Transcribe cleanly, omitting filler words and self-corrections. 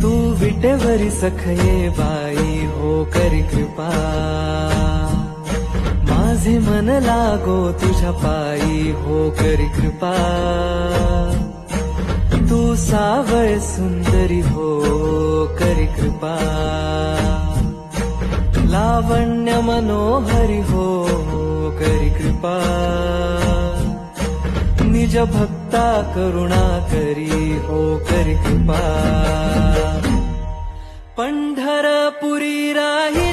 तू विटेवरी सखये बाई हो करी कृपा, माझे मन लागो तुझ्या पायी हो करी कृपा, तू सावळ सुंदरी हो करी कृपा, लावण्य मनोहरी हो करी कृपा, निज भक्ता करुणा करी हो करी कृपा, पंढरपुरी राही